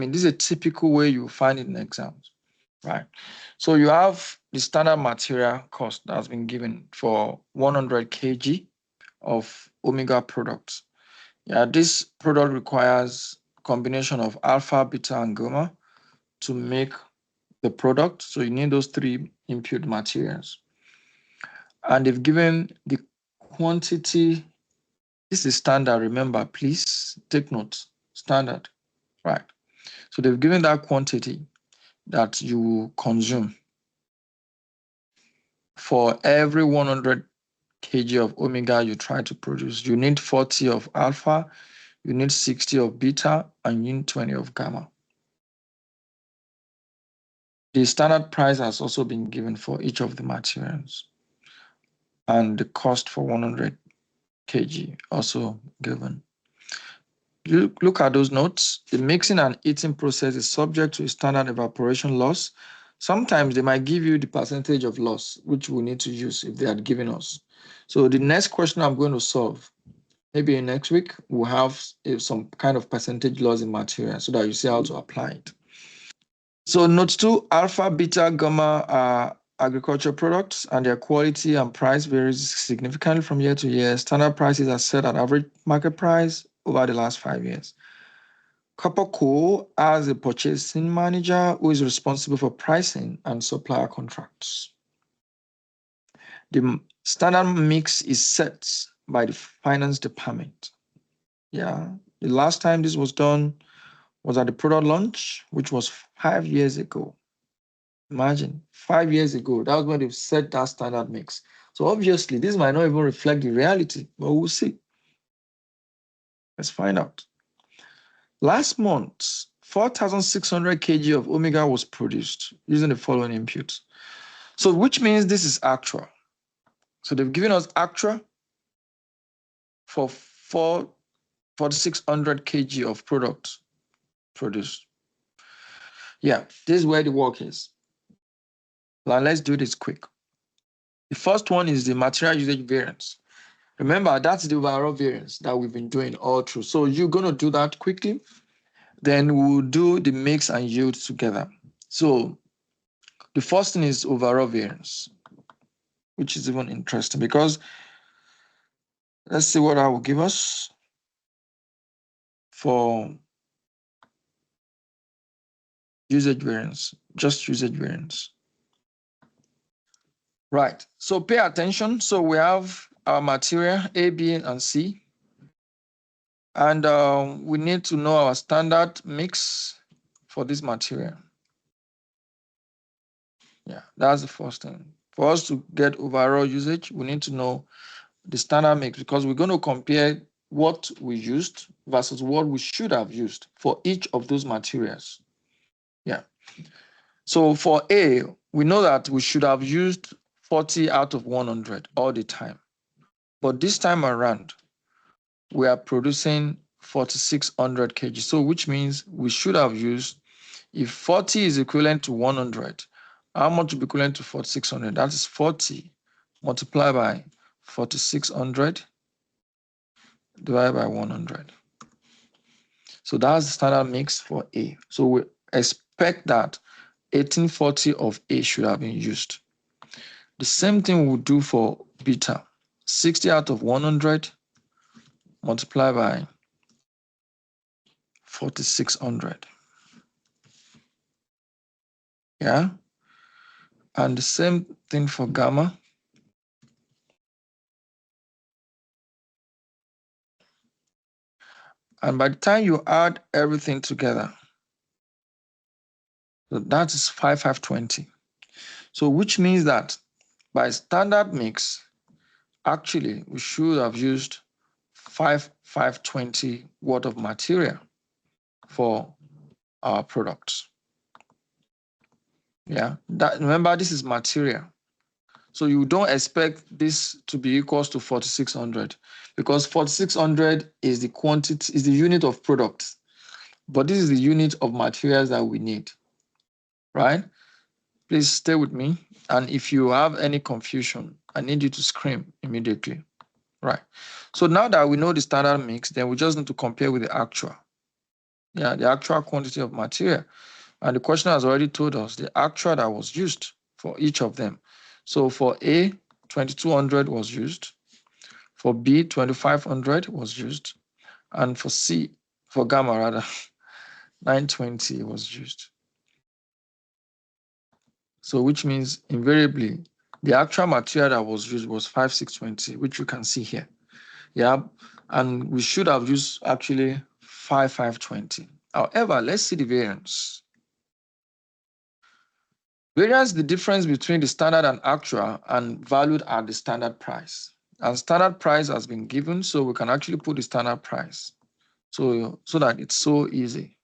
mean, this is a typical way you find it in exams, right? So you have the standard material cost that's been given for 100 kg of omega products. Yeah, this product requires combination of alpha, beta, and gamma to make the product. So you need those three input materials. And they've given the quantity. This is standard, remember, please take note, standard, right? So they've given that quantity that you consume for every 100 kg of omega you try to produce. You need 40 of alpha, you need 60 of beta, and you need 20 of gamma. The standard price has also been given for each of the materials, and the cost for 100 kg also given. Look at those notes. The mixing and heating process is subject to a standard evaporation loss. Sometimes they might give you the percentage of loss, which we need to use if they had given us. So the next question I'm going to solve, maybe next week, we'll have some kind of percentage loss in material so that you see how to apply it. So note 2, alpha, beta, gamma are agriculture products, and their quality and price varies significantly from year to year. Standard prices are set at average market price over the last 5 years. Kappa has a purchasing manager who is responsible for pricing and supplier contracts. The standard mix is set by the finance department. Yeah, the last time this was done was at the product launch, which was 5 years ago. Imagine, 5 years ago, that was when they've set that standard mix. So obviously, this might not even reflect the reality, but we'll see. Let's find out. Last month, 4,600 kg of omega was produced using the following inputs. So which means this is actual. So they've given us actual for 4,600 kg of product produced. Yeah, this is where the work is. Now let's do this quick. The first one is the material usage variance. Remember, that's the overall variance that we've been doing all through. So you're going to do that quickly. Then we'll do the mix and yield together. So the first thing is overall variance, which is even interesting because let's see what that will give us for usage variance, just usage variance. Right, so pay attention. So we have our material A, B, and C. And we need to know our standard mix for this material. Yeah, that's the first thing. For us to get overall usage, we need to know the standard mix because we're going to compare what we used versus what we should have used for each of those materials. Yeah. So for A, we know that we should have used 40 out of 100 all the time. But this time around, we are producing 4,600 kg. So which means we should have used, if 40 is equivalent to 100, how much will be equivalent to 4,600? That is 40 multiplied by 4,600 divided by 100. So that's the standard mix for A. So we expect that 1840 of A should have been used. The same thing we'll do for beta. 60 out of 100 multiplied by 4,600. Yeah. And the same thing for gamma. And by the time you add everything together, so that is 5,520. So which means that by standard mix, actually we should have used 5,520 worth of material for our products. Yeah, remember this is material. So you don't expect this to be equals to 4,600 because 4,600 is the quantity, is the unit of product, but this is the unit of materials that we need, right? Please stay with me. And if you have any confusion, I need you to scream immediately, right? So now that we know the standard mix, then we just need to compare with the actual. Yeah, the actual quantity of material. And the question has already told us the actual that was used for each of them. So for A, 2200 was used. For B, 2500 was used. And for C, for gamma rather, 920 was used. So which means invariably the actual material that was used was 5620, which you can see here. Yeah, and we should have used actually 5520. However, let's see the variance. Variance is the difference between the standard and actual and valued at the standard price. And standard price has been given, so we can actually put the standard price. So that it's so easy.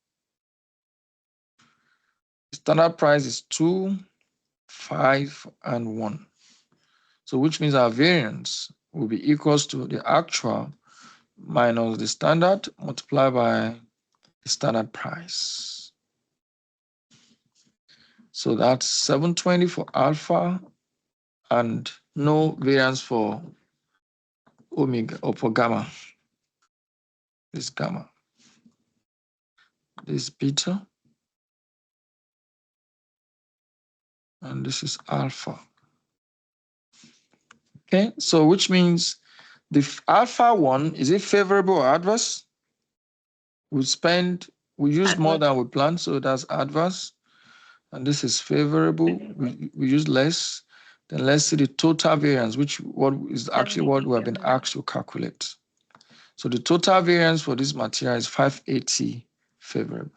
The standard price is 2, 5, and 1. So which means our variance will be equals to the actual minus the standard multiplied by the standard price. So that's 720 for alpha and no variance for omega or for gamma. This gamma. This is beta. And this is alpha. Okay, so which means the alpha one, is it favorable or adverse? We used more than we planned, so that's adverse. And this is favorable. We use less. Then let's see the total variance, what is actually what we have been asked to calculate. So the total variance for this material is 580 favorable.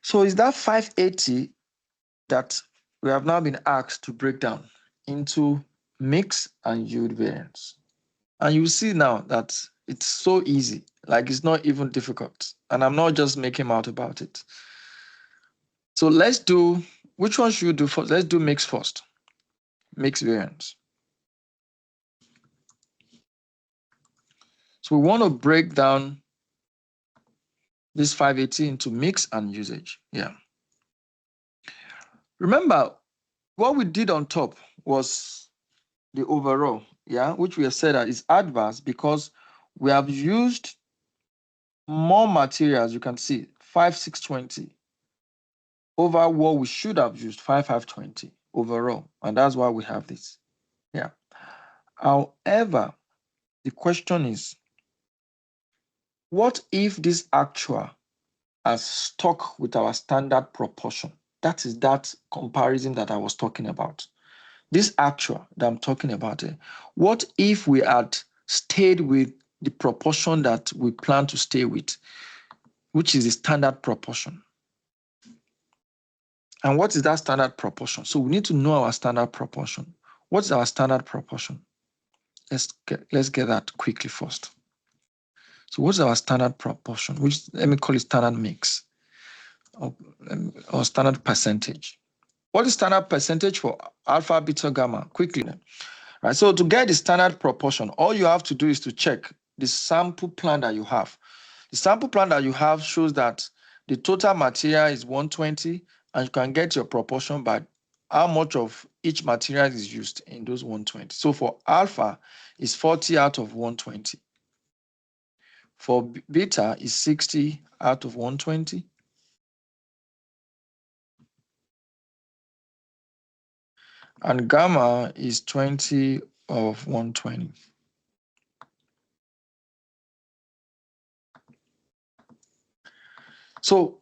So is that 580 that we have now been asked to break down into mix and yield variance? And you see now that it's so easy, like it's not even difficult. And I'm not just making out about it. So let's do, which one should we do first? Let's do mix first. Mix variance. So we want to break down this 580 into mix and usage. Yeah. Remember, what we did on top was the overall, yeah, which we have said that is adverse because we have used more materials. You can see 5620 over what we should have used 5520 overall, and that's why we have this. Yeah. However, the question is, what if this actual are stuck with our standard proportion? That is that comparison that I was talking about. This actual that I'm talking about, what if we had stayed with the proportion that we plan to stay with, which is the standard proportion? And what is that standard proportion? So we need to know our standard proportion. What's our standard proportion? Let's get that quickly first. So what's our standard proportion? Which let me call it standard mix or standard percentage. What is standard percentage for alpha, beta, gamma? Quickly. Right. So to get the standard proportion, all you have to do is to check the sample plan that you have. The sample plan that you have shows that the total material is 120, and you can get your proportion by how much of each material is used in those 120. So for alpha, is 40 out of 120. For beta, is 60 out of 120. And gamma is 20 of 120. So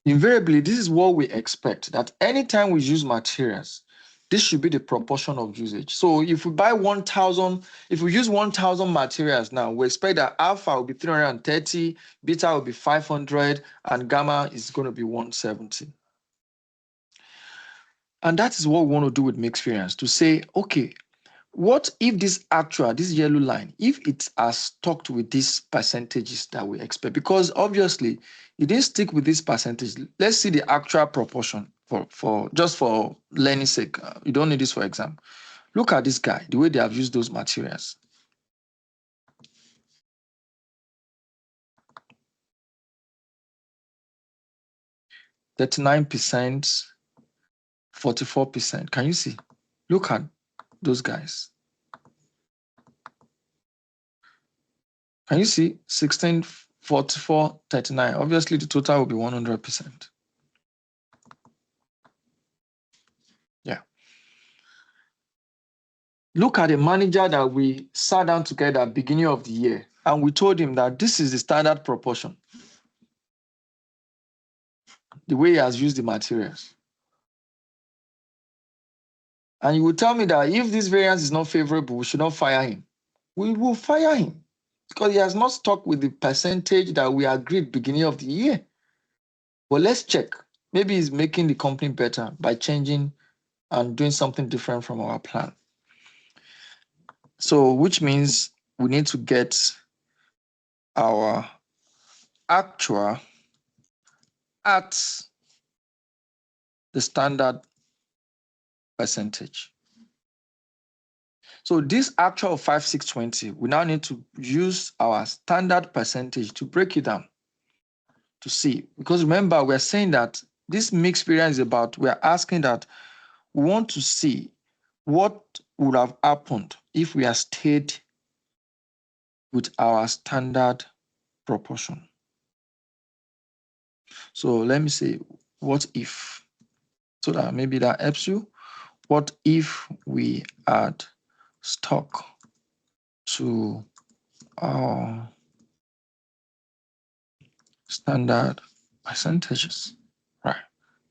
invariably, this is what we expect, that anytime we use materials, this should be the proportion of usage. So if we buy 1,000, if we use 1,000 materials now, we expect that alpha will be 330, beta will be 500, and gamma is going to be 170. And that is what we want to do with mixed variance, to say, okay, what if this actual, this yellow line, if it has stuck with these percentages that we expect? Because obviously, it didn't stick with this percentage. Let's see the actual proportion for just for learning sake. You don't need this for exam. Look at this guy, the way they have used those materials. %39%, 44%. Can you see? Look at those guys. Can you see 1644.39? Obviously, the total will be 100%. Yeah. Look at the manager that we sat down together at the beginning of the year, and we told him that this is the standard proportion, the way he has used the materials. And you will tell me that if this variance is not favorable, we should not fire him. We will fire him because he has not stuck with the percentage that we agreed beginning of the year. But let's check. Maybe he's making the company better by changing and doing something different from our plan. So, which means we need to get our actual at the standard percentage. So this actual 5620, we now need to use our standard percentage to break it down to see. Because remember, we're saying that this mixed variance is about, we're asking that we want to see what would have happened if we had stayed with our standard proportion. So let me say, what if? So that maybe that helps you. What if we add stock to our standard percentages? Right.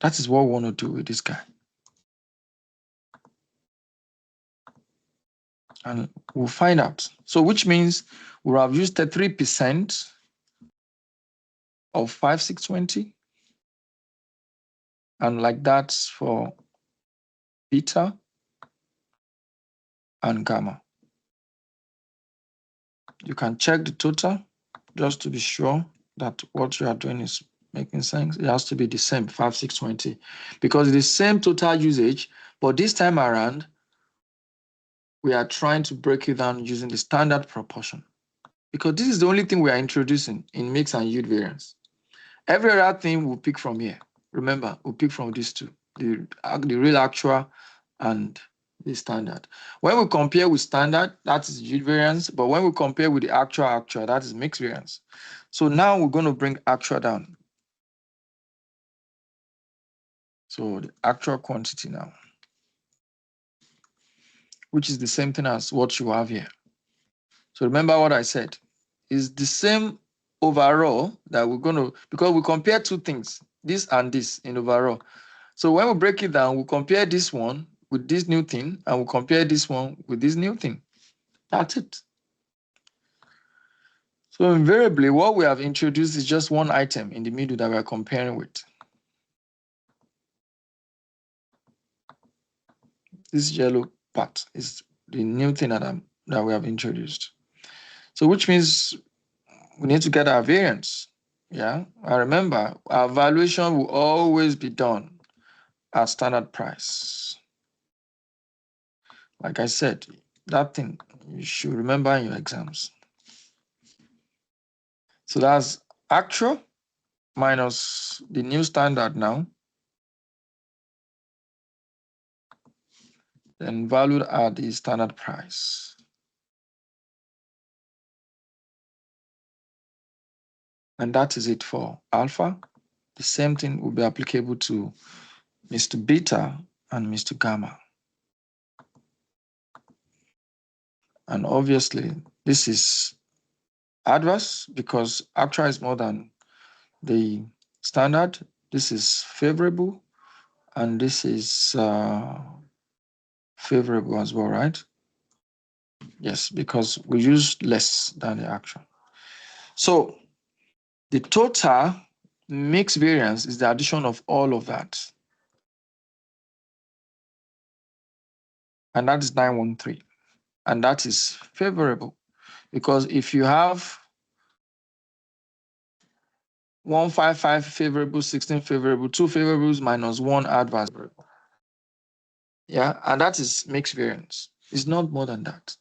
That is what we want to do with this guy. And we'll find out. So which means we'll have used 33% of 5620. And like that's for beta and gamma. You can check the total just to be sure that what you are doing is making sense. It has to be the same, 5620, because it's the same total usage, but this time around, we are trying to break it down using the standard proportion, because this is the only thing we are introducing in mix and yield variance. Every other thing we'll pick from here. Remember, we'll pick from these two, the real actual and the standard. When we compare with standard, that is yield variance, but when we compare with the actual, that is mixed variance. So now we're going to bring actual down. So the actual quantity now, which is the same thing as what you have here. So remember what I said, is the same overall that we're going to, because we compare two things, this and this in overall. So when we break it down, we compare this one with this new thing, and we compare this one with this new thing. That's it. So invariably, what we have introduced is just one item in the middle that we're comparing with. This yellow part is the new thing that we have introduced. So which means we need to get our variance. Yeah, and remember, our valuation will always be done at standard price. Like I said, that thing you should remember in your exams. So that's actual minus the new standard now, then valued at the standard price. And that is it for alpha. The same thing will be applicable to Mr. Beta and Mr. Gamma. And obviously, this is adverse because actual is more than the standard. This is favorable, and this is favorable as well, right? Yes, because we use less than the actual. So the total mixed variance is the addition of all of that. And that is 913. And that is favorable because if you have 155 favorable, 16 favorable, 2 favorables minus 1 adverse. Yeah, and that is mixed variance. It's not more than that.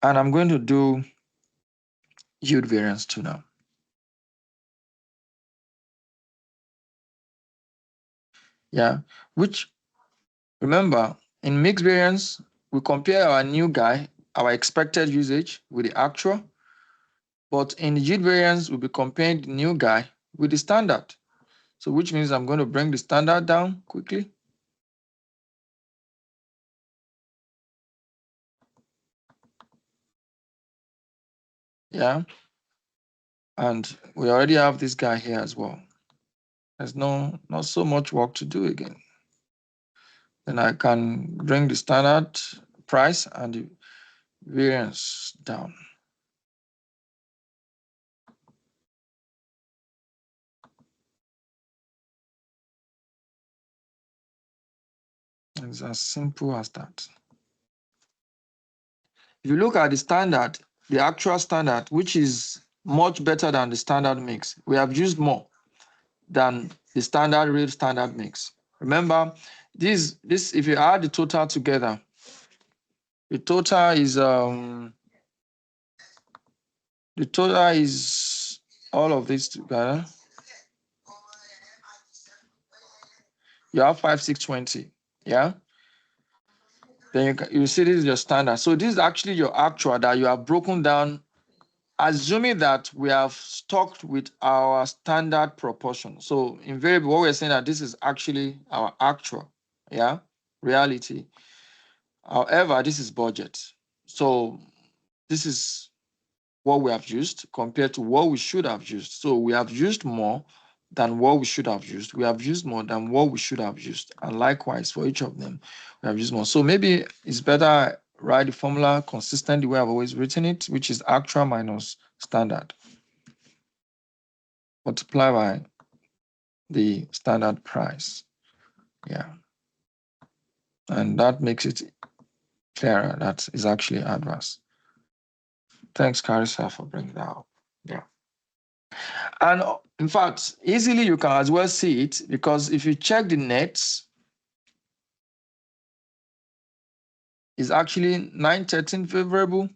And I'm going to do yield variance too now. Yeah, which, remember, in mixed variance, we compare our new guy, our expected usage with the actual. But in the yield variance, we'll be comparing the new guy with the standard. So which means I'm going to bring the standard down quickly. Yeah. And we already have this guy here as well. There's not so much work to do again. Then I can bring the standard price and the variance down. It's as simple as that. If you look at the standard, the actual standard, which is much better than the standard mix, we have used more than the standard real standard mix. Remember, this if you add the total together, the total is all of this together. You have 5620, yeah. Then you see this is your standard. So this is actually your actual that you have broken down, assuming that we have stuck with our standard proportion. So invariably, what we're saying that this is actually our actual, yeah, reality. However, this is budget. So this is what we have used compared to what we should have used. So we have used more than what we should have used. We have used more than what we should have used. And likewise, for each of them, we have used more. So maybe it's better I write the formula consistent the way I've always written it, which is actual minus standard. Multiply by the standard price. Yeah. And that makes it clearer that is actually adverse. Thanks, Carissa, for bringing that up. Yeah. And in fact, easily you can as well see it because if you check the nets, it's actually 913 favorable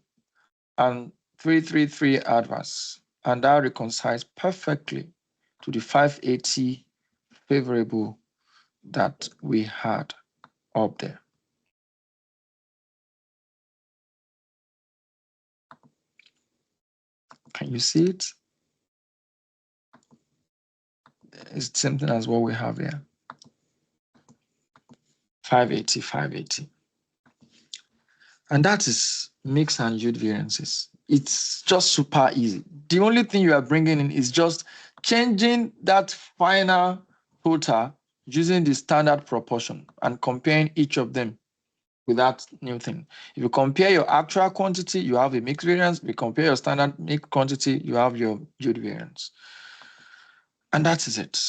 and 333 adverse. And that reconciles perfectly to the 580 favorable that we had up there. Can you see it? It's the same thing as what we have here. 580, 580. And that is mix and yield variances. It's just super easy. The only thing you are bringing in is just changing that final total using the standard proportion and comparing each of them with that new thing. If you compare your actual quantity, you have a mixed variance. If you compare your standard mixed quantity, you have your yield variance. And that is it.